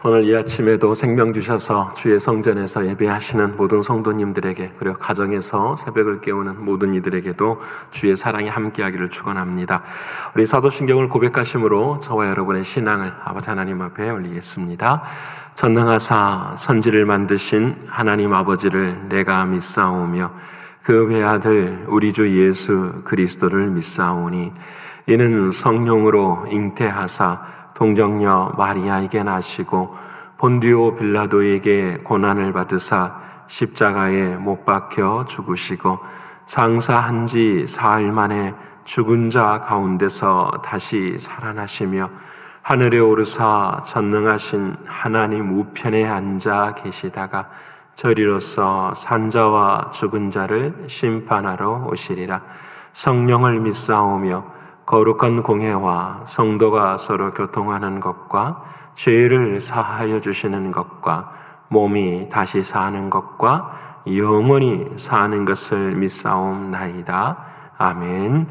오늘 이 아침에도 생명 주셔서 주의 성전에서 예배하시는 모든 성도님들에게, 그리고 가정에서 새벽을 깨우는 모든 이들에게도 주의 사랑이 함께하기를 축원합니다. 우리 사도신경을 고백하심으로 저와 여러분의 신앙을 아버지 하나님 앞에 올리겠습니다. 전능하사 선지를 만드신 하나님 아버지를 내가 믿사오며 그 외아들 우리 주 예수 그리스도를 믿사오니 이는 성령으로 잉태하사 동정녀 마리아에게 나시고 본디오 빌라도에게 고난을 받으사 십자가에 못 박혀 죽으시고 장사한 지 사흘 만에 죽은 자 가운데서 다시 살아나시며 하늘에 오르사 전능하신 하나님 우편에 앉아 계시다가 저리로서 산자와 죽은 자를 심판하러 오시리라. 성령을 믿사오며 거룩한 공회와 성도가 서로 교통하는 것과 죄를 사하여 주시는 것과 몸이 다시 사는 것과 영원히 사는 것을 믿사옵나이다. 아멘.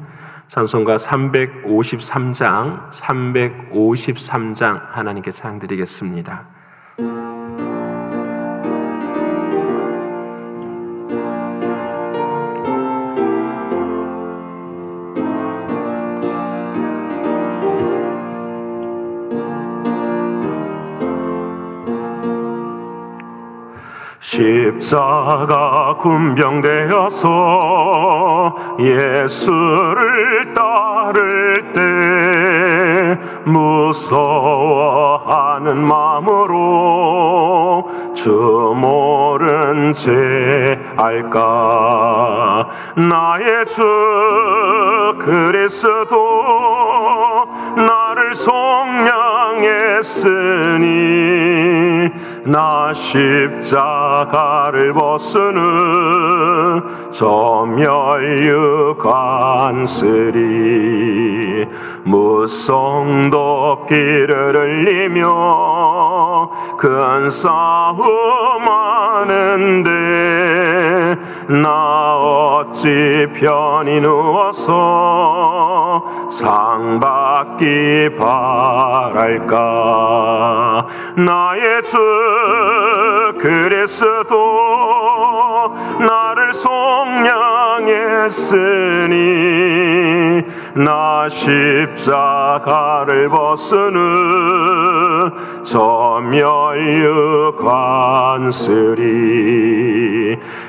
찬송가 353장 하나님께 찬양드리겠습니다. 십자가 군병되어서 예수를 따를 때 무서워하는 마음으로 주 모른 채 알까. 나의 주 그리스도 나를 속량했으니 나 십자가를 벗으는 저 멸류관쓰리. 무성도끼를 흘리며 큰 싸움하는데 나 어찌 편히 누워서 상 받기 바랄까. 나의 주 그리스도 나를 속량했으니 나 십자가를 벗으는 저 멸류관쓰리.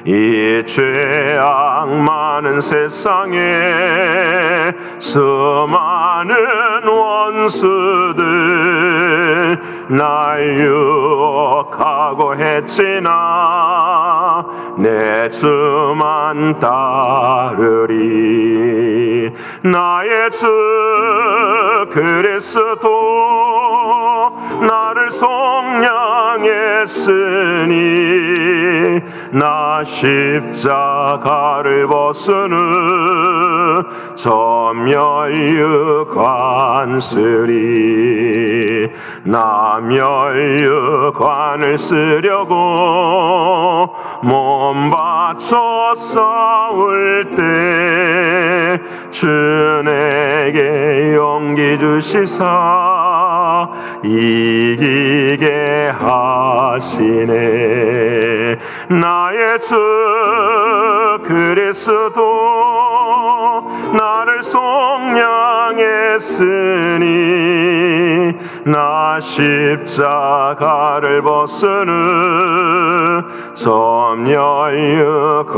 이 죄악 많은 세상에 수많은 원수들 날 유혹하고 했지나 내 주만 따르리. 나의 주 그리스도 나를 속량했으니 나 십자가를 벗으는 저 멸류관쓰리. 나 멸류관을 쓰려고 몸 바쳐 싸울 때 주 내게 용기 주시사 이기게 하시네. 나의 주 그리스도 나를 속량했으니 나 십자가를 벗으는 저 멸류관쓰리.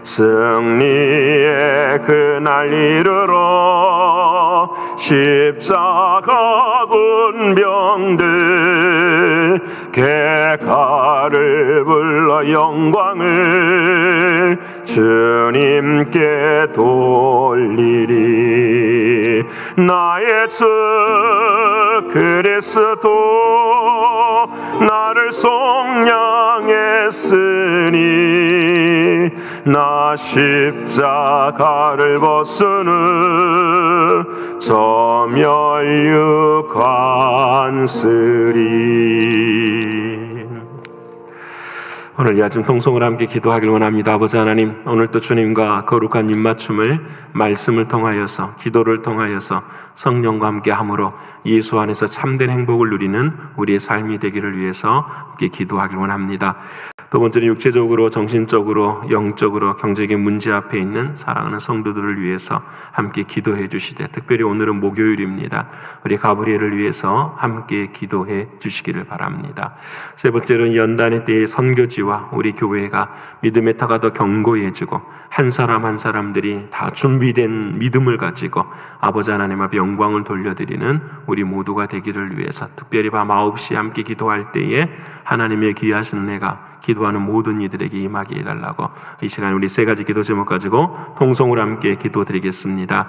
승리의 그날 이르러 십자가 군병들 객가를 불러 영광을 주님께 돌리리. 나의 주 그리스도 나를 속량했으니 나 십자가를 벗으는 저 멸류관쓰리. 오늘 이 아침 통성으로 함께 기도하길 원합니다. 아버지 하나님, 오늘도 주님과 거룩한 입맞춤을 말씀을 통하여서, 기도를 통하여서 성령과 함께 함으로 예수 안에서 참된 행복을 누리는 우리의 삶이 되기를 위해서 함께 기도하길 원합니다. 두 번째는 육체적으로, 정신적으로, 영적으로, 경제적인 문제 앞에 있는 사랑하는 성도들을 위해서 함께 기도해 주시되, 특별히 오늘은 목요일입니다. 우리 가브리엘을 위해서 함께 기도해 주시기를 바랍니다. 세 번째는 연단의 때의 선교지와 우리 교회가 믿음의 터가 더 견고해지고 한 사람 한 사람들이 다 준비된 믿음을 가지고 아버지 하나님 앞에 영광을 돌려드리는 우리 모두가 되기를 위해서, 특별히 밤 9시에 함께 기도할 때에 하나님의 귀하신 은혜가 기도하는 모든 이들에게 임하게 해달라고 이 시간 우리 세 가지 기도 제목 가지고 통성으로 함께 기도드리겠습니다.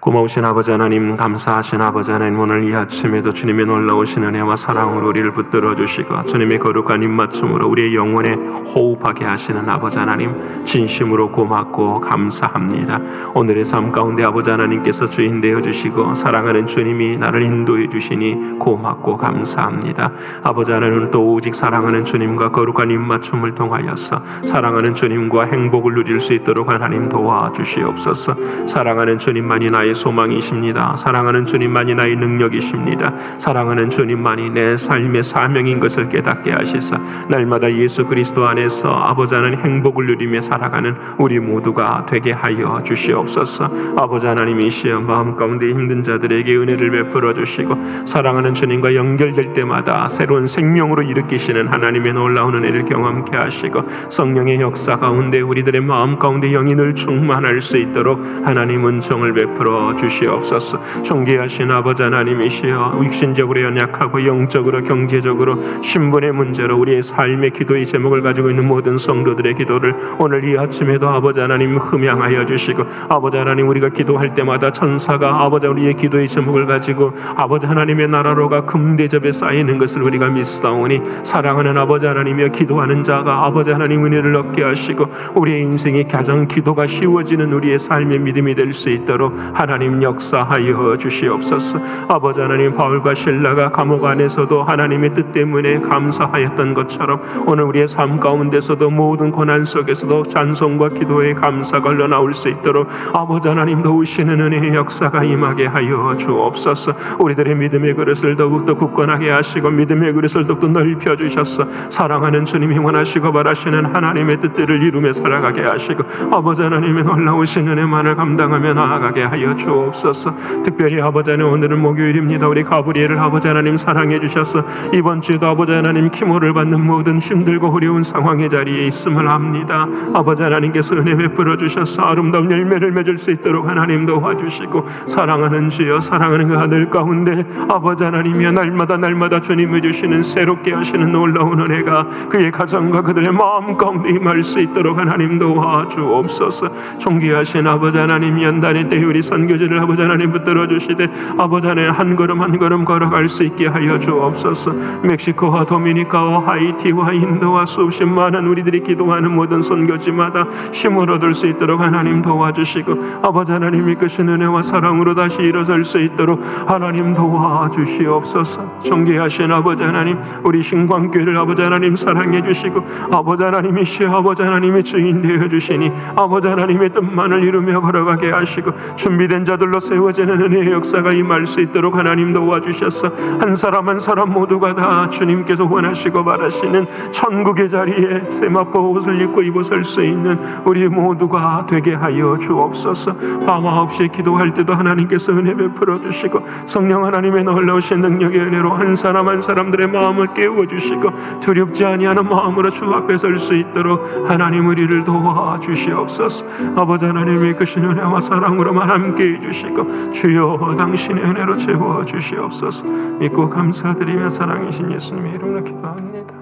고마우신 아버지 하나님, 감사하신 아버지 하나님, 오늘 이 아침에도 주님의 놀라우신 은혜와 사랑으로 우리를 붙들어 주시고 주님의 거룩한 입맞춤으로 우리의 영혼에 호흡하게 하시는 아버지 하나님, 진심으로 고맙고 감사합니다. 오늘의 삶 가운데 아버지 하나님께서 주인 되어 주시고 사랑하는 주님이 나를 인도해 주시니 고맙고 감사합니다. 아버지 하나님, 또 오직 사랑하는 주님과 거룩한 입맞춤을 통하여서 사랑하는 주님과 행복을 누릴 수 있도록 하나님 도와주시옵소서. 사랑하는 주님만이 나의 소망이십니다. 사랑하는 주님만이 나의 능력이십니다. 사랑하는 주님만이 내 삶의 사명인 것을 깨닫게 하시사 날마다 예수 그리스도 안에서 아버지 하나님 행복을 누리며 살아가는 우리 모두가 되게 하여 주시옵소서. 아버지 하나님이시여 마음 가운데 힘든 자들에게 은혜를 베풀어 주시고 사랑하는 주님과 연결될 때마다 새로운 생명으로 일으키시는 하나님의 놀라운 은혜를 경험케 하시고 성령의 역사 가운데 우리들의 마음 가운데 영이 늘 충만할 수 있도록 하나님 은총을 베풀어 주시옵소서. 존귀하신 아버지 하나님이시여, 육신적으로 연약하고 영적으로 경제적으로 신분의 문제로 우리의 삶의 기도의 제목을 가지고 있는 모든 성도들의 기도를 오늘 이 아침에도 아버지 하나님 흠양하여 주시고, 아버지 하나님 우리가 기도할 때마다 천사가 아버지 우리의 기도의 제목을 가지고 아버지 하나님의 나라로가 금대접에 쌓이는 것을 우리가 믿사오니 사랑하는 아버지 하나님이여, 기도하는 자가 아버지 하나님 은혜를 얻게 하시고 우리의 인생이 가장 기도가 쉬워지는 우리의 삶의 믿음이 될 수 있도록 하나님 역사하여 주시옵소서. 아버지 하나님, 바울과 실라가 감옥 안에서도 하나님의 뜻 때문에 감사하였던 것처럼 오늘 우리의 삶 가운데서도 모든 고난 속에서도 찬송과 기도의 감사가 흘러나올 수 있도록 아버지 하나님 도우시는 은혜의 역사가 임하게 하여 주옵소서. 우리들의 믿음의 그릇을 더욱더 굳건하게 하시고 믿음의 그릇을 더욱더 넓혀 주셔서 사랑하는 주님이 원하시고 바라시는 하나님의 뜻들을 이루며 살아가게 하시고 아버지 하나님의 놀라우신 은혜만을 감당하며 나아가게 하여 주옵소서. 특별히 아버지 하나님, 오늘은 목요일입니다. 우리 가브리엘을 아버지 하나님 사랑해 주셔서 이번 주에도 아버지 하나님 키모를 받는 모든 힘들고 어려운 상황의 자리에 있음을 압니다. 아버지 하나님께서 은혜 베풀어 주셔서 아름다운 열매를 맺을 수 있도록 하나님 도와주시고 사랑하는 주여, 사랑하는 그 아들 가운데 아버지 하나님이여 날마다 주님을 주시는 새롭게 하시는 놀라운 은혜가 그의 가정과 그들의 마음 가운데 임할 수 있도록 하나님 도와주옵소서. 존귀하신 아버지 하나님, 연단의 때 우리 선교지를 아버지 하나님 붙들어 주시되 아버지 하나님 한 걸음 한 걸음 걸어갈 수 있게 하여 주옵소서. 멕시코와 도미니카와 하이티와 인도와 수없이 많은 우리들이 기도하는 모든 선교지마다 힘을 얻을 수 있도록 하나님 도와주시고 아버지 하나님 이끄신 은혜와 사랑으로 다시 일어설 수 있도록 하나님 도와주시옵소서. 존귀하신 아버지 하나님, 우리 신광교회를 아버지 하나님 사랑해 주시고 아버지 하나님이시여 아버지 하나님의 주인 되어 주시니 아버지 하나님의 뜻만을 이루며 걸어가게 하시고 준비된 자들로 세워지는 은혜의 역사가 임할 수 있도록 하나님 도와주셔서 한 사람 한 사람 모두가 다 주님께서 원하시고 바라시는 천국의 자리에 세마포 옷을 입고 입어설 수 있는 우리 모두가 되게 하여 주옵소서. 밤 9시에 기도할 때도 하나님께서 은혜 베풀어 주시고 성령 하나님의 놀라우신 능력의 은혜로 한 사람 한 사람들의 마음을 깨워주시고 두렵지 아니하는 마음으로 주 앞에 설 수 있도록 하나님 우리를 도와주시옵소서. 아버지 하나님의 이끄신 은혜와 사랑으로만 함께해 주시고 주여 당신의 은혜로 채워주시옵소서. 믿고 감사드리며 사랑이신 예수님의 이름으로 기도합니다.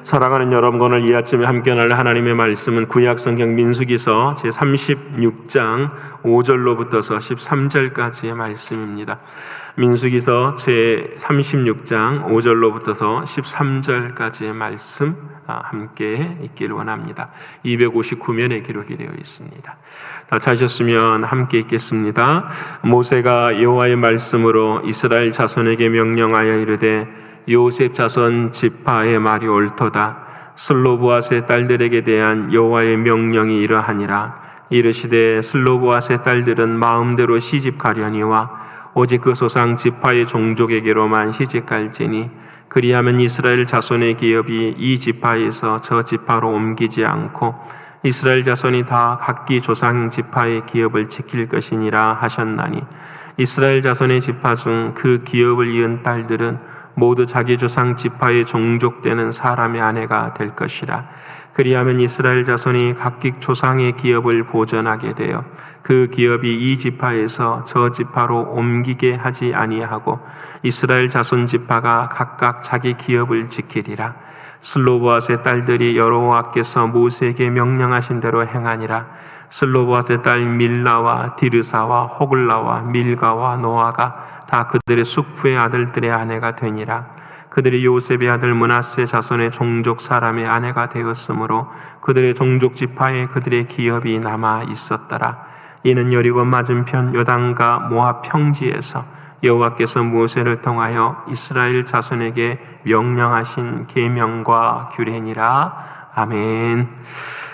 사랑하는 여러분, 오늘 이 아침에 함께 나눌 하나님의 말씀은 구약성경 민수기서 제36장 5절로부터서 13절까지의 말씀입니다. 민수기서 제36장 5절로부터서 13절까지의 말씀 함께 읽기를 원합니다. 259면에 기록이 되어 있습니다. 다 찾으셨으면 함께 읽겠습니다. 모세가 여호와의 말씀으로 이스라엘 자손에게 명령하여 이르되 요셉 자손 지파의 말이 옳도다. 슬로보앗의 딸들에게 대한 여호와의 명령이 이러하니라. 이르시되 슬로보앗의 딸들은 마음대로 시집가려니와 오직 그 소상 지파의 종족에게로만 시집갈지니 그리하면 이스라엘 자손의 기업이 이 지파에서 저 지파로 옮기지 않고 이스라엘 자손이 다 각기 조상 지파의 기업을 지킬 것이니라 하셨나니 이스라엘 자손의 지파 중 그 기업을 이은 딸들은 모두 자기 조상 지파의 종족되는 사람의 아내가 될 것이라. 그리하면 이스라엘 자손이 각기 조상의 기업을 보전하게 되어 그 기업이 이 지파에서 저 지파로 옮기게 하지 아니하고 이스라엘 자손 지파가 각각 자기 기업을 지키리라. 슬로보앗의 딸들이 여호와께서 모세에게 명령하신 대로 행하니라. 슬로보앗의 딸 밀라와 디르사와 호글라와 밀가와 노아가 다 그들의 숙부의 아들들의 아내가 되니라. 그들이 요셉의 아들 므낫세 자손의 종족 사람의 아내가 되었으므로 그들의 종족 지파에 그들의 기업이 남아 있었더라. 이는 여리고 맞은편 요단과 모압 평지에서 여호와께서 모세를 통하여 이스라엘 자손에게 명령하신 계명과 규례니라. 아멘.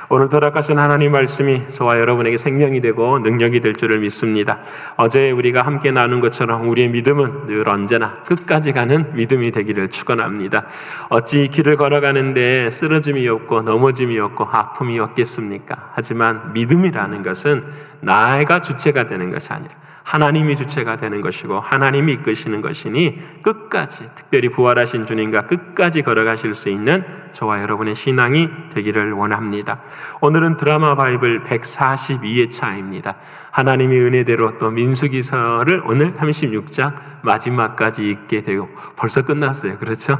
오늘 돌아가신 하나님 말씀이 저와 여러분에게 생명이 되고 능력이 될 줄을 믿습니다. 어제 우리가 함께 나눈 것처럼 우리의 믿음은 늘 언제나 끝까지 가는 믿음이 되기를 축원합니다. 어찌 길을 걸어가는데 쓰러짐이 없고 넘어짐이 없고 아픔이 없겠습니까? 하지만 믿음이라는 것은 나가 주체가 되는 것이 아니라 하나님이 주체가 되는 것이고 하나님이 이끄시는 것이니 끝까지, 특별히 부활하신 주님과 끝까지 걸어가실 수 있는 저와 여러분의 신앙이 되기를 원합니다. 오늘은 드라마 바이블 142회차입니다. 하나님의 은혜대로 또 민수기서를 오늘 36장 마지막까지 읽게 되고 벌써 끝났어요. 그렇죠?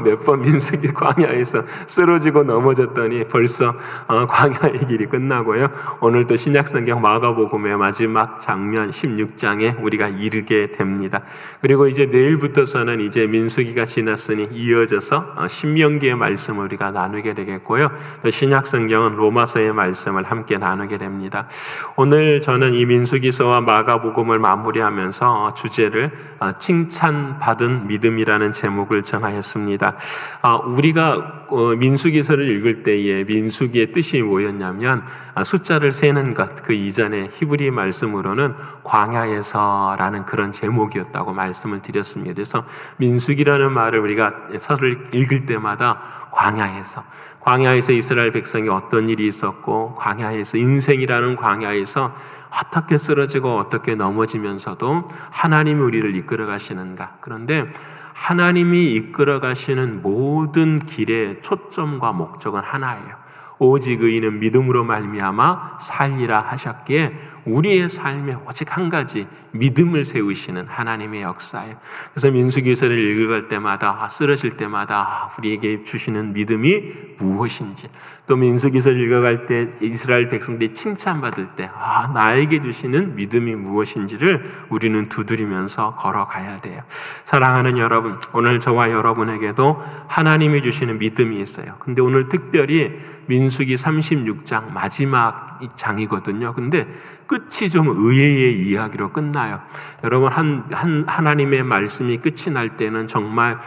몇 번 민수기 광야에서 쓰러지고 넘어졌더니 벌써 광야의 길이 끝나고요. 오늘 또 신약성경 마가복음의 마지막 장면 16장에 우리가 이르게 됩니다. 그리고 이제 내일부터서는 이제 민수기가 지났으니 이어져서 신명기의 말씀을 우리가 나누게 되겠고요. 또 신약성경은 로마서의 말씀을 함께 나누게 됩니다. 오늘 저는 이 민수기서와 마가복음을 마무리하면서 주제를 칭찬받은 믿음이라는 제목을 정하였습니다. 우리가 민수기서를 읽을 때에 민수기의 뜻이 뭐였냐면 숫자를 세는 것, 그 이전에 히브리 말씀으로는 광야에서라는 그런 제목이었다고 말씀을 드렸습니다. 그래서 민수기라는 말을 우리가 서를 읽을 때마다 광야에서 이스라엘 백성이 어떤 일이 있었고 광야에서 인생이라는 광야에서 어떻게 쓰러지고 어떻게 넘어지면서도 하나님이 우리를 이끌어 가시는가. 그런데 하나님이 이끌어 가시는 모든 길의 초점과 목적은 하나예요. 오직 의인은 믿음으로 말미암아 살리라 하셨기에 우리의 삶에 오직 한 가지 믿음을 세우시는 하나님의 역사예요. 그래서 민수기서를 읽을 때마다 쓰러질 때마다 우리에게 주시는 믿음이 무엇인지, 또 민수기서를 읽어갈 때 이스라엘 백성들이 칭찬받을 때 나에게 주시는 믿음이 무엇인지를 우리는 두드리면서 걸어가야 돼요. 사랑하는 여러분, 오늘 저와 여러분에게도 하나님이 주시는 믿음이 있어요. 근데 오늘 특별히 민수기 36장 마지막 장이거든요. 근데 끝이 좀 의외의 이야기로 끝나요. 여러분, 하나님의 말씀이 끝이 날 때는 정말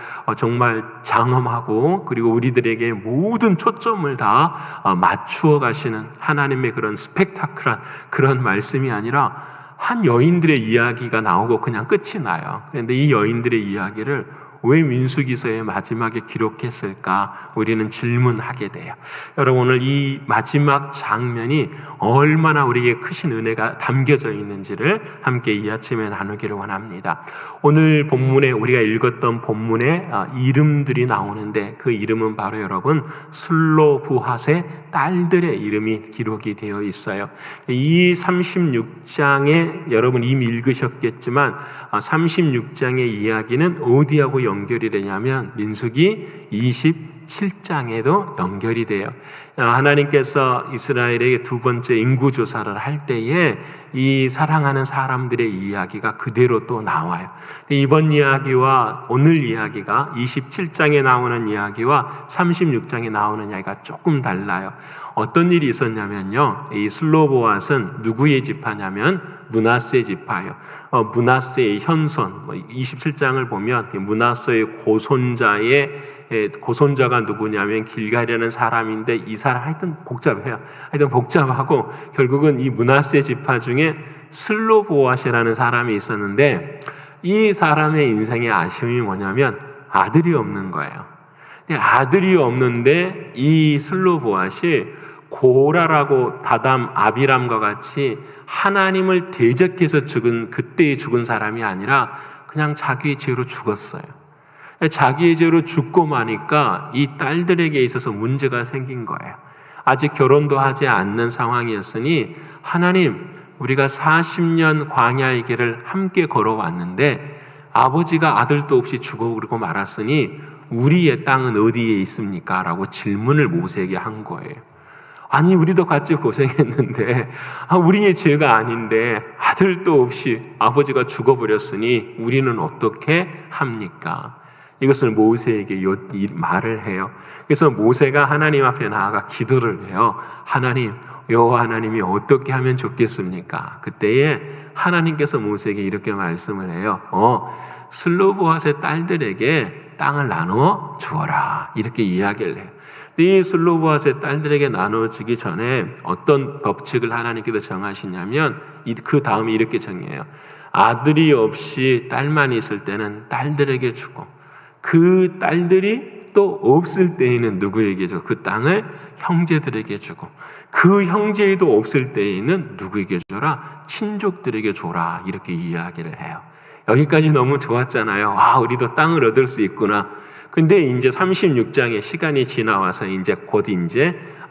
장엄하고 그리고 우리들에게 모든 초점을 다 맞추어 가시는 하나님의 그런 스펙타클한 그런 말씀이 아니라 한 여인들의 이야기가 나오고 그냥 끝이 나요. 그런데 이 여인들의 이야기를 왜 민수기서의 마지막에 기록했을까? 우리는 질문하게 돼요. 여러분, 오늘 이 마지막 장면이 얼마나 우리에게 크신 은혜가 담겨져 있는지를 함께 이 아침에 나누기를 원합니다. 오늘 본문에 우리가 읽었던 본문에 이름들이 나오는데 그 이름은 바로 여러분 슬로브핫의 딸들의 이름이 기록이 되어 있어요. 이 36장에 여러분 이미 읽으셨겠지만 36장의 이야기는 어디하고 연결이 되냐면 민수기 27장에도 연결이 돼요. 하나님께서 이스라엘에게 두 번째 인구조사를 할 때에 이 사랑하는 사람들의 이야기가 그대로 또 나와요. 이번 이야기와 오늘 이야기가 27장에 나오는 이야기와 36장에 나오는 이야기가 조금 달라요. 어떤 일이 있었냐면요, 이 슬로보앗은 누구의 지파냐면 므낫세 지파예요. 므낫세의 현손, 27장을 보면 므낫세의 고손자가 누구냐면 길갈이라는 사람인데 이 사람 하여튼 복잡해요. 하여튼 복잡하고 결국은 이 므낫세 지파 중에 슬로보앗이라는 사람이 있었는데 이 사람의 인생의 아쉬움이 뭐냐면 아들이 없는 거예요. 근데 아들이 없는데 이 슬로보앗이 고라라고 다담 아비람과 같이 하나님을 대적해서 그때에 죽은 사람이 아니라 그냥 자기의 죄로 죽었어요. 자기의 죄로 죽고 마니까 이 딸들에게 있어서 문제가 생긴 거예요. 아직 결혼도 하지 않는 상황이었으니 하나님, 우리가 40년 광야의 길을 함께 걸어왔는데 아버지가 아들도 없이 죽어버리고 말았으니 우리의 땅은 어디에 있습니까? 라고 질문을 모세에게 한 거예요. 아니, 우리도 같이 고생했는데 우리의 죄가 아닌데 아들도 없이 아버지가 죽어버렸으니 우리는 어떻게 합니까? 이것을 모세에게 말을 해요. 그래서 모세가 하나님 앞에 나아가 기도를 해요. 하나님, 여호와 하나님이 어떻게 하면 좋겠습니까? 그때에 하나님께서 모세에게 이렇게 말씀을 해요. 슬로보앗의 딸들에게 땅을 나누어 주어라. 이렇게 이야기를 해요. 이 슬로보앗의 딸들에게 나눠주기 전에 어떤 법칙을 하나님께서 정하시냐면 그 다음에 이렇게 정해요. 아들이 없이 딸만 있을 때는 딸들에게 주고 그 딸들이 또 없을 때에는 누구에게 줘? 그 땅을 형제들에게 주고 그 형제도 없을 때에는 누구에게 줘라? 친족들에게 줘라. 이렇게 이야기를 해요. 여기까지 너무 좋았잖아요. 우리도 땅을 얻을 수 있구나. 근데 이제 36장의 시간이 지나와서 곧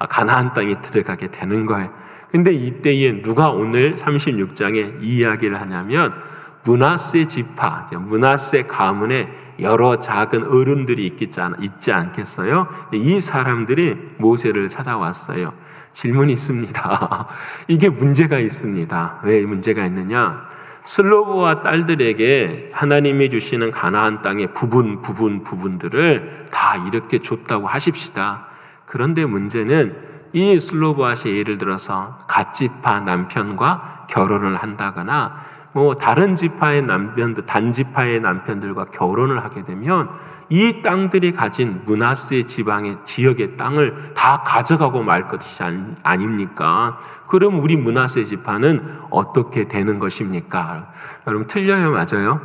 가나안 땅에 들어가게 되는 거예요. 근데 이때에 누가 오늘 36장에 이 이야기를 하냐면 므낫세 지파, 므낫세 가문에 여러 작은 어른들이 있지 않겠어요? 이 사람들이 모세를 찾아왔어요. 질문이 있습니다. 이게 문제가 있습니다. 왜 문제가 있느냐? 슬로보와 딸들에게 하나님이 주시는 가나안 땅의 부분들을 다 이렇게 줬다고 하십시다. 그런데 문제는 이 슬로보앗이 예를 들어서 갓지파 남편과 결혼을 한다거나 다른 지파의 단지파의 남편들과 결혼을 하게 되면 이 땅들이 가진 므낫세 지역의 땅을 다 가져가고 말 것이 아닙니까? 그럼 우리 므낫세 지파는 어떻게 되는 것입니까? 여러분, 틀려요, 맞아요?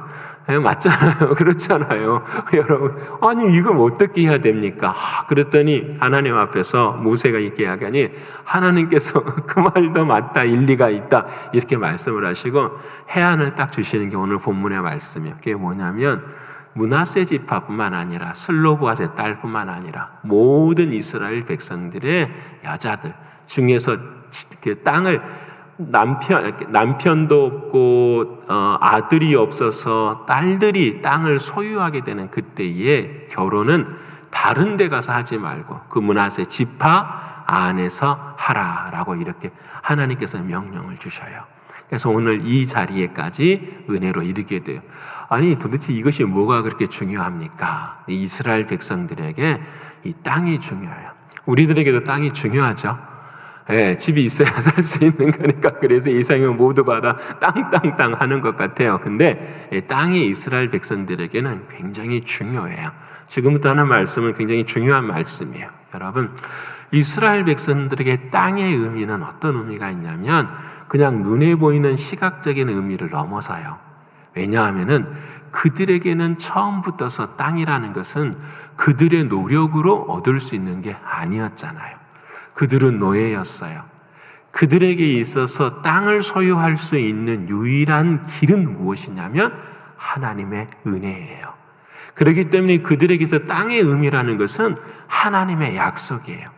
맞잖아요. 그렇잖아요. 여러분, 아니 이걸 어떻게 해야 됩니까? 그랬더니 하나님 앞에서 모세가 이렇게 이야기하니 하나님께서 그 말도 맞다, 일리가 있다 이렇게 말씀을 하시고 해안을 딱 주시는 게 오늘 본문의 말씀이에요. 그게 뭐냐면 므낫세 지파뿐만 아니라 슬로보앗의 딸뿐만 아니라 모든 이스라엘 백성들의 여자들 중에서 땅을 남편도 없고 아들이 없어서 딸들이 땅을 소유하게 되는 그때에 결혼은 다른 데 가서 하지 말고 그 므낫세 지파 안에서 하라라고 이렇게 하나님께서 명령을 주셔요. 그래서 오늘 이 자리에까지 은혜로 이르게 돼요. 아니 도대체 이것이 뭐가 그렇게 중요합니까? 이스라엘 백성들에게 이 땅이 중요해요. 우리들에게도 땅이 중요하죠. 집이 있어야 살 수 있는 거니까. 그래서 이상형 모두가 다 땅 하는 것 같아요. 근데 땅이 이스라엘 백성들에게는 굉장히 중요해요. 지금부터 하는 말씀은 굉장히 중요한 말씀이에요. 여러분, 이스라엘 백성들에게 땅의 의미는 어떤 의미가 있냐면 그냥 눈에 보이는 시각적인 의미를 넘어서요. 왜냐하면은 그들에게는 처음부터서 땅이라는 것은 그들의 노력으로 얻을 수 있는 게 아니었잖아요. 그들은 노예였어요. 그들에게 있어서 땅을 소유할 수 있는 유일한 길은 무엇이냐면 하나님의 은혜예요. 그렇기 때문에 그들에게서 땅의 의미라는 것은 하나님의 약속이에요.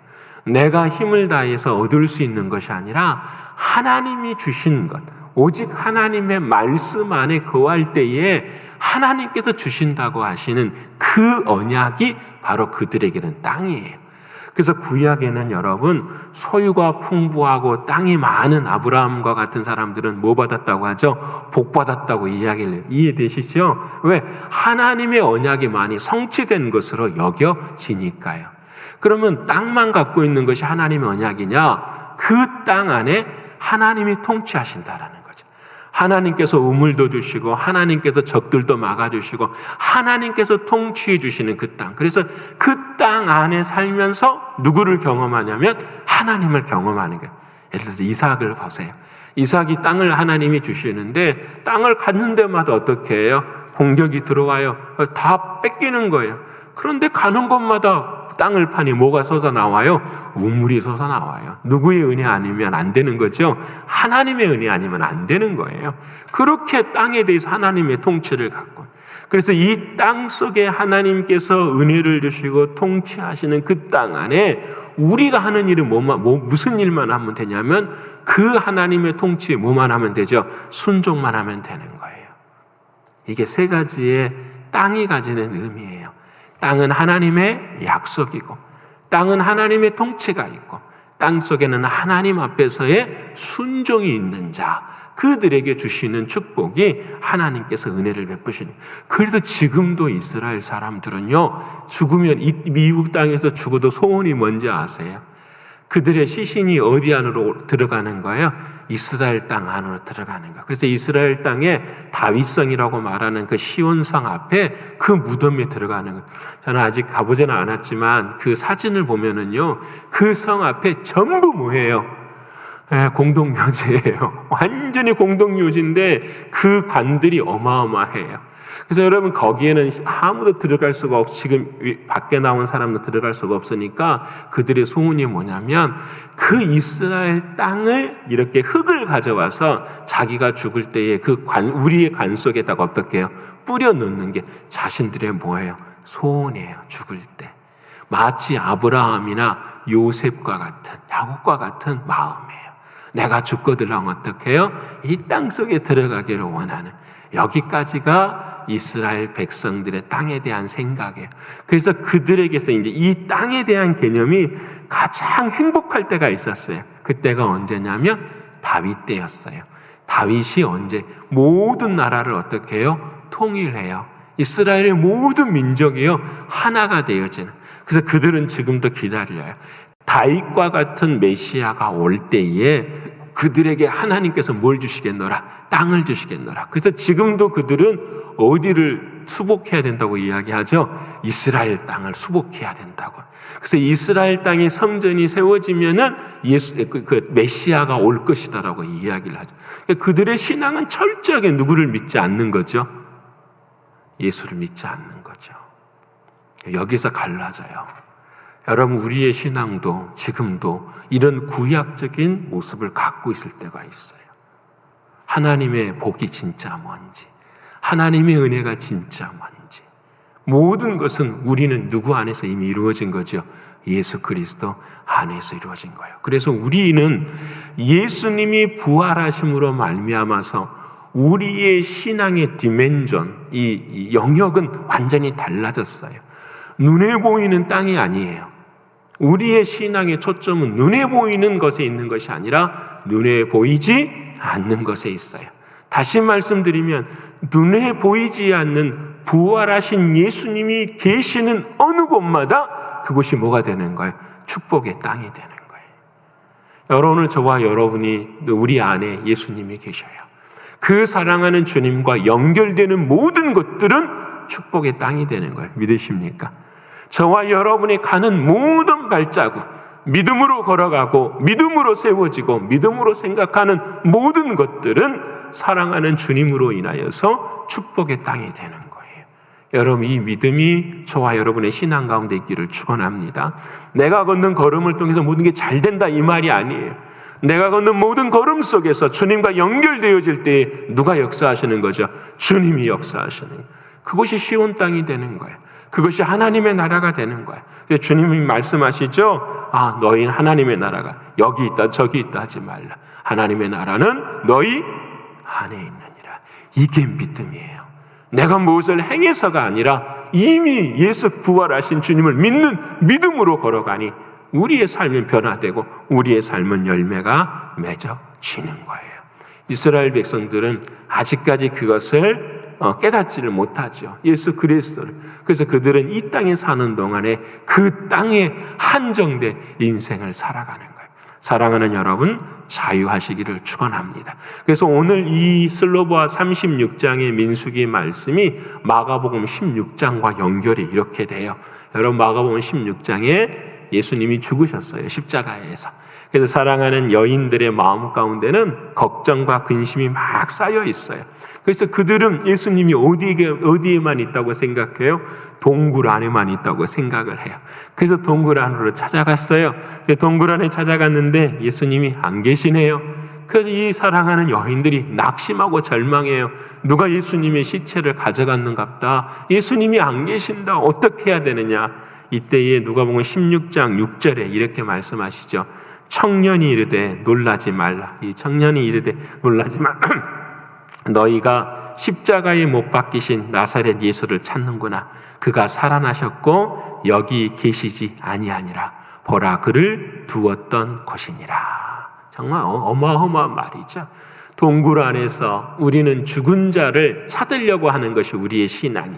내가 힘을 다해서 얻을 수 있는 것이 아니라 하나님이 주신 것, 오직 하나님의 말씀 안에 거할 때에 하나님께서 주신다고 하시는 그 언약이 바로 그들에게는 땅이에요. 그래서 구약에는 여러분 소유가 풍부하고 땅이 많은 아브라함과 같은 사람들은 뭐 받았다고 하죠? 복 받았다고 이야기를 해요. 이해되시죠? 왜? 하나님의 언약이 많이 성취된 것으로 여겨지니까요. 그러면 땅만 갖고 있는 것이 하나님의 언약이냐? 그 땅 안에 하나님이 통치하신다라는 거죠. 하나님께서 우물도 주시고 하나님께서 적들도 막아주시고 하나님께서 통치해 주시는 그 땅. 그래서 그 땅 안에 살면서 누구를 경험하냐면 하나님을 경험하는 거예요. 예를 들어서 이삭을 보세요. 이삭이 땅을 하나님이 주시는데 땅을 갖는 데마다 어떻게 해요? 공격이 들어와요. 다 뺏기는 거예요. 그런데 가는 곳마다 땅을 파니 뭐가 솟아 나와요? 우물이 솟아 나와요. 누구의 은혜 아니면 안 되는 거죠? 하나님의 은혜 아니면 안 되는 거예요. 그렇게 땅에 대해서 하나님의 통치를 갖고, 그래서 이 땅 속에 하나님께서 은혜를 주시고 통치하시는 그 땅 안에 우리가 하는 일은 무슨 일만 하면 되냐면 그 하나님의 통치에 뭐만 하면 되죠? 순종만 하면 되는 거예요. 이게 세 가지의 땅이 가지는 의미예요. 땅은 하나님의 약속이고, 땅은 하나님의 통치가 있고, 땅 속에는 하나님 앞에서의 순종이 있는 자, 그들에게 주시는 축복이 하나님께서 은혜를 베푸시는. 그래서 지금도 이스라엘 사람들은요, 죽으면 이 미국 땅에서 죽어도 소원이 뭔지 아세요? 그들의 시신이 어디 안으로 들어가는 거예요? 이스라엘 땅 안으로 들어가는 거예요. 그래서 이스라엘 땅에 다윗성이라고 말하는 그 시온성 앞에 그 무덤에 들어가는 거예요. 저는 아직 가보지는 않았지만 그 사진을 보면은요, 그 성 앞에 전부 뭐예요? 공동묘지예요. 완전히 공동묘지인데 그 관들이 어마어마해요. 그래서 여러분, 거기에는 아무도 들어갈 수가 없고, 지금 밖에 나온 사람도 들어갈 수가 없으니까 그들의 소원이 뭐냐면 그 이스라엘 땅을 이렇게 흙을 가져와서 자기가 죽을 때에 그 우리의 관 속에다가 어떻게 해요? 뿌려 넣는 게 자신들의 뭐예요? 소원이에요. 죽을 때. 마치 아브라함이나 요셉과 같은, 야곱과 같은 마음이에요. 내가 죽거든 하면 어떻게 해요? 이 땅 속에 들어가기를 원하는, 여기까지가 이스라엘 백성들의 땅에 대한 생각이에요. 그래서 그들에게서 이제 이 땅에 대한 개념이 가장 행복할 때가 있었어요. 그때가 언제냐면 다윗 때였어요. 다윗이 언제 모든 나라를 어떻게 해요? 통일해요. 이스라엘의 모든 민족이요, 하나가 되어지는. 그래서 그들은 지금도 기다려요. 다윗과 같은 메시아가 올 때에 그들에게 하나님께서 뭘 주시겠노라? 땅을 주시겠노라. 그래서 지금도 그들은 어디를 수복해야 된다고 이야기하죠? 이스라엘 땅을 수복해야 된다고. 그래서 이스라엘 땅에 성전이 세워지면은 그 메시아가 올 것이다라고 이야기를 하죠. 그러니까 그들의 신앙은 철저하게 누구를 믿지 않는 거죠? 예수를 믿지 않는 거죠. 여기서 갈라져요. 여러분, 우리의 신앙도 지금도 이런 구약적인 모습을 갖고 있을 때가 있어요. 하나님의 복이 진짜 뭔지, 하나님의 은혜가 진짜 뭔지, 모든 것은 우리는 누구 안에서 이미 이루어진 거죠? 예수 그리스도 안에서 이루어진 거예요. 그래서 우리는 예수님이 부활하심으로 말미암아서 우리의 신앙의 디멘전, 이 영역은 완전히 달라졌어요. 눈에 보이는 땅이 아니에요. 우리의 신앙의 초점은 눈에 보이는 것에 있는 것이 아니라 눈에 보이지 않는 것에 있어요. 다시 말씀드리면 눈에 보이지 않는 부활하신 예수님이 계시는 어느 곳마다 그곳이 뭐가 되는 거예요? 축복의 땅이 되는 거예요. 여러분, 오늘 저와 여러분이 우리 안에 예수님이 계셔요. 그 사랑하는 주님과 연결되는 모든 것들은 축복의 땅이 되는 거예요. 믿으십니까? 저와 여러분이 가는 모든 발자국, 믿음으로 걸어가고 믿음으로 세워지고 믿음으로 생각하는 모든 것들은 사랑하는 주님으로 인하여서 축복의 땅이 되는 거예요. 여러분, 이 믿음이 저와 여러분의 신앙 가운데 있기를 축원합니다. 내가 걷는 걸음을 통해서 모든 게 잘 된다, 이 말이 아니에요. 내가 걷는 모든 걸음 속에서 주님과 연결되어질 때 누가 역사하시는 거죠? 주님이 역사하시는 거예요. 그것이 시온 땅이 되는 거예요. 그것이 하나님의 나라가 되는 거예요. 주님이 말씀하시죠? 너희는 하나님의 나라가 여기 있다 저기 있다 하지 말라. 하나님의 나라는 너희 안에 있느니라. 이게 믿음이에요. 내가 무엇을 행해서가 아니라 이미 예수 부활하신 주님을 믿는 믿음으로 걸어가니 우리의 삶은 변화되고 우리의 삶은 열매가 맺어지는 거예요. 이스라엘 백성들은 아직까지 그것을 깨닫지를 못하죠. 예수 그리스도를. 그래서 그들은 이 땅에 사는 동안에 그 땅에 한정된 인생을 살아가는 거예요. 사랑하는 여러분, 자유하시기를 축원합니다. 그래서 오늘 이 슬로보아 36장의 민수기 말씀이 마가복음 16장과 연결이 이렇게 돼요. 여러분, 마가복음 16장에 예수님이 죽으셨어요, 십자가에서. 그래서 사랑하는 여인들의 마음 가운데는 걱정과 근심이 막 쌓여 있어요. 그래서 그들은 예수님이 어디에만 있다고 생각해요? 동굴 안에만 있다고 생각을 해요. 그래서 동굴 안으로 찾아갔어요. 동굴 안에 찾아갔는데 예수님이 안 계시네요. 그래서 이 사랑하는 여인들이 낙심하고 절망해요. 누가 예수님의 시체를 가져갔는갑다. 예수님이 안 계신다. 어떻게 해야 되느냐. 이때에 누가복음 16장 6절에 이렇게 말씀하시죠. 청년이 이르되 놀라지 말라. 이 청년이 이르되 놀라지 말라. 너희가 십자가에 못 박히신 나사렛 예수를 찾는구나. 그가 살아나셨고 여기 계시지 아니하니라. 보라, 그를 두었던 곳이니라. 정말 어마어마한 말이죠. 동굴 안에서 우리는 죽은 자를 찾으려고 하는 것이 우리의 신앙이.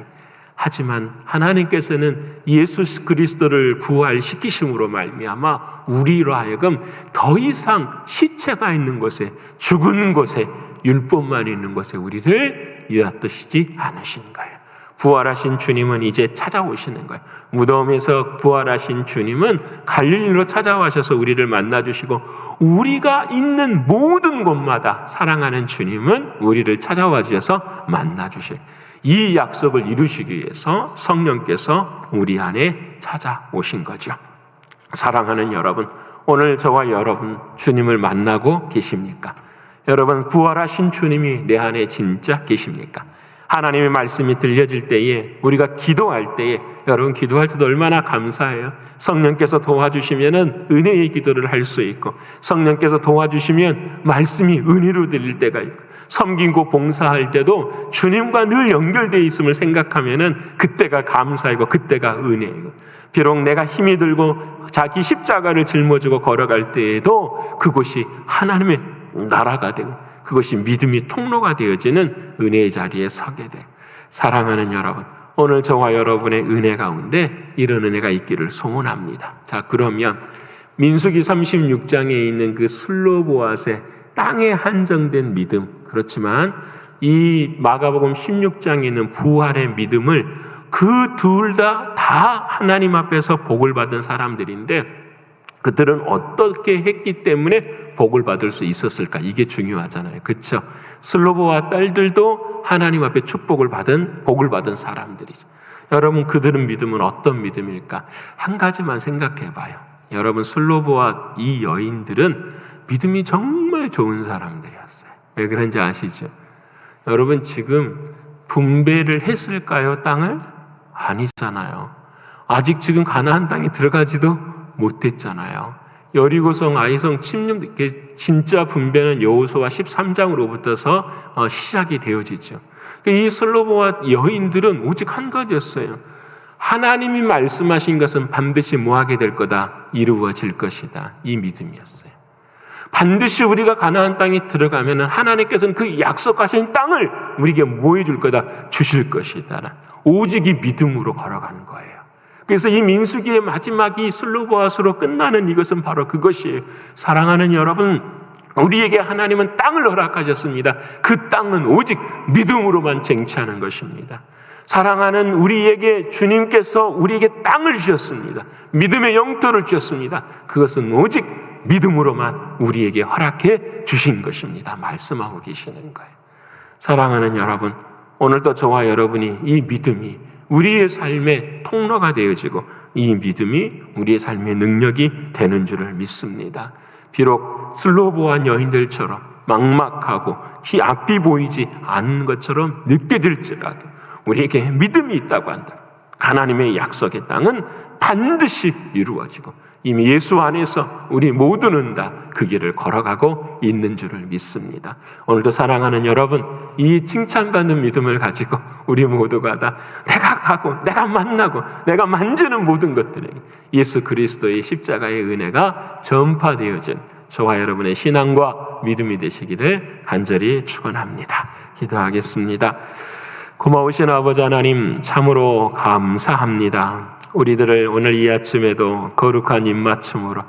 하지만 하나님께서는 예수 그리스도를 부활시키심으로 말미암아 우리로 하여금 더 이상 시체가 있는 곳에, 죽은 곳에, 율법만 있는 곳에 우리를 뉘어뜨시지 않으신 거예요. 부활하신 주님은 이제 찾아오시는 거예요. 무덤에서 부활하신 주님은 갈릴리로 찾아와셔서 우리를 만나주시고, 우리가 있는 모든 곳마다 사랑하는 주님은 우리를 찾아와 주셔서 만나주셔요. 이 약속을 이루시기 위해서 성령께서 우리 안에 찾아오신 거죠. 사랑하는 여러분, 오늘 저와 여러분 주님을 만나고 계십니까? 여러분, 부활하신 주님이 내 안에 진짜 계십니까? 하나님의 말씀이 들려질 때에, 우리가 기도할 때에, 여러분 기도할 때도 얼마나 감사해요. 성령께서 도와주시면 은혜의 기도를 할 수 있고, 성령께서 도와주시면 말씀이 은혜로 들릴 때가 있고, 섬기고 봉사할 때도 주님과 늘 연결되어 있음을 생각하면 그때가 감사이고 그때가 은혜이고, 비록 내가 힘이 들고 자기 십자가를 짊어지고 걸어갈 때에도 그곳이 하나님의 나라가 되고 그것이 믿음의 통로가 되어지는 은혜의 자리에 서게 돼. 사랑하는 여러분, 오늘 저와 여러분의 은혜 가운데 이런 은혜가 있기를 소원합니다. 자, 그러면 민수기 36장에 있는 그 슬로보앗의 땅에 한정된 믿음, 그렇지만 이 마가복음 16장에 있는 부활의 믿음을, 그 둘 다 하나님 앞에서 복을 받은 사람들인데 그들은 어떻게 했기 때문에 복을 받을 수 있었을까? 이게 중요하잖아요. 그렇죠? 슬로보와 딸들도 하나님 앞에 축복을 받은, 복을 받은 사람들이죠. 여러분, 그들은 믿음은 어떤 믿음일까? 한 가지만 생각해 봐요. 여러분, 슬로보와 이 여인들은 믿음이 정말 좋은 사람들이었어요. 왜 그런지 아시죠? 여러분, 지금 분배를 했을까요, 땅을? 아니잖아요. 아직 지금 가나안 땅에 들어가지도 못했잖아요. 여리고성, 아이성 침략, 진짜 분배는 여호수아 13장으로부터서 시작이 되어지죠. 이 슬로보와 여인들은 오직 한 가지였어요. 하나님이 말씀하신 것은 반드시 뭐하게 될 거다? 이루어질 것이다. 이 믿음이었어요. 반드시 우리가 가나안 땅에 들어가면 하나님께서는 그 약속하신 땅을 우리에게 뭐 해줄 거다? 주실 것이다. 오직 이 믿음으로 걸어가는 거예요. 그래서 이 민수기의 마지막이 슬로보앗으로 끝나는 이것은 바로 그것이에요. 사랑하는 여러분, 우리에게 하나님은 땅을 허락하셨습니다. 그 땅은 오직 믿음으로만 쟁취하는 것입니다. 사랑하는 우리에게 주님께서 우리에게 땅을 주셨습니다. 믿음의 영토를 주셨습니다. 그것은 오직 믿음으로만 우리에게 허락해 주신 것입니다. 말씀하고 계시는 거예요. 사랑하는 여러분, 오늘도 저와 여러분이 이 믿음이 우리의 삶의 통로가 되어지고 이 믿음이 우리의 삶의 능력이 되는 줄을 믿습니다. 비록 슬로보한 여인들처럼 막막하고 앞이 보이지 않는 것처럼 느껴질지라도 우리에게 믿음이 있다고 한다. 하나님의 약속의 땅은 반드시 이루어지고 이미 예수 안에서 우리 모두는 다 그 길을 걸어가고 있는 줄을 믿습니다. 오늘도 사랑하는 여러분, 이 칭찬받는 믿음을 가지고 우리 모두가 다 내가 가고 내가 만나고 내가 만지는 모든 것들에 예수 그리스도의 십자가의 은혜가 전파되어진 저와 여러분의 신앙과 믿음이 되시기를 간절히 축원합니다. 기도하겠습니다. 고마우신 아버지 하나님, 참으로 감사합니다. 우리들을 오늘 이 아침에도 거룩한 입맞춤으로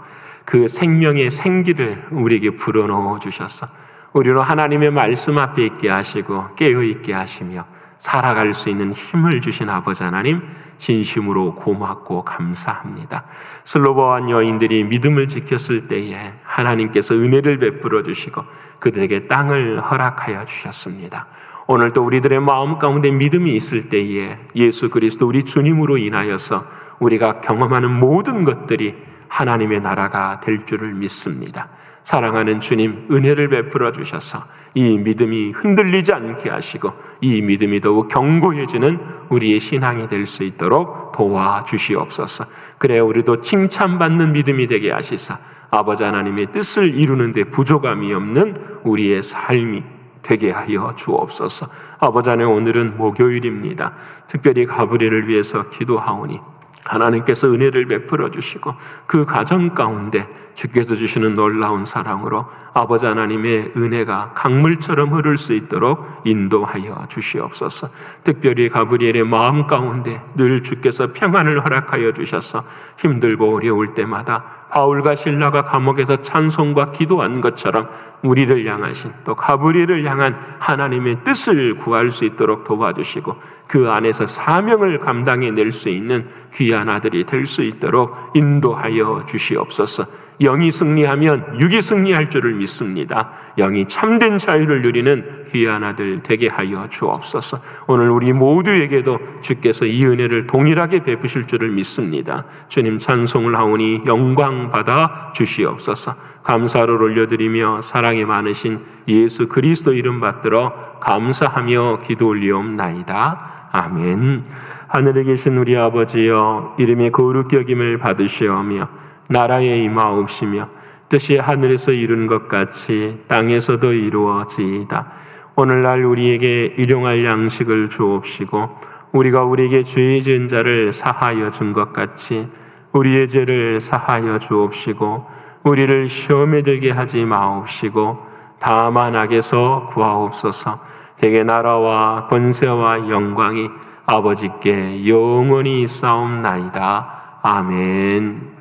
그 생명의 생기를 우리에게 불어넣어 주셔서 우리로 하나님의 말씀 앞에 있게 하시고 깨어있게 하시며 살아갈 수 있는 힘을 주신 아버지 하나님, 진심으로 고맙고 감사합니다. 슬로바한 여인들이 믿음을 지켰을 때에 하나님께서 은혜를 베풀어 주시고 그들에게 땅을 허락하여 주셨습니다. 오늘도 우리들의 마음 가운데 믿음이 있을 때에 예수 그리스도 우리 주님으로 인하여서 우리가 경험하는 모든 것들이 하나님의 나라가 될 줄을 믿습니다. 사랑하는 주님, 은혜를 베풀어 주셔서 이 믿음이 흔들리지 않게 하시고 이 믿음이 더욱 견고해지는 우리의 신앙이 될 수 있도록 도와주시옵소서. 그래 우리도 칭찬받는 믿음이 되게 하시사 아버지 하나님의 뜻을 이루는 데 부족함이 없는 우리의 삶이 되게 하여 주옵소서. 아버지 하나님, 오늘은 목요일입니다. 특별히 가브리엘을 위해서 기도하오니 하나님께서 은혜를 베풀어 주시고 그 가정 가운데 주께서 주시는 놀라운 사랑으로 아버지 하나님의 은혜가 강물처럼 흐를 수 있도록 인도하여 주시옵소서. 특별히 가브리엘의 마음 가운데 늘 주께서 평안을 허락하여 주셔서 힘들고 어려울 때마다 바울과 실라가 감옥에서 찬송과 기도한 것처럼 우리를 향하신 또 가브리엘을 향한 하나님의 뜻을 구할 수 있도록 도와주시고 그 안에서 사명을 감당해낼 수 있는 귀한 아들이 될 수 있도록 인도하여 주시옵소서. 영이 승리하면 육이 승리할 줄을 믿습니다. 영이 참된 자유를 누리는 귀한 아들 되게 하여 주옵소서. 오늘 우리 모두에게도 주께서 이 은혜를 동일하게 베푸실 줄을 믿습니다. 주님 찬송을 하오니 영광 받아 주시옵소서. 감사를 올려드리며 사랑이 많으신 예수 그리스도 이름 받들어 감사하며 기도 올리옵나이다. 아멘. 하늘에 계신 우리 아버지여, 이름의 거룩히 여김을 받으시오며 나라에 임하옵시며 뜻이 하늘에서 이룬 것 같이 땅에서도 이루어지이다. 오늘날 우리에게 일용할 양식을 주옵시고 우리가 우리에게 죄 지은 자를 사하여 준 것 같이 우리의 죄를 사하여 주옵시고 우리를 시험에 들게 하지 마옵시고 다만 악에서 구하옵소서. 대개 나라와 권세와 영광이 아버지께 영원히 있사옵나이다. 아멘.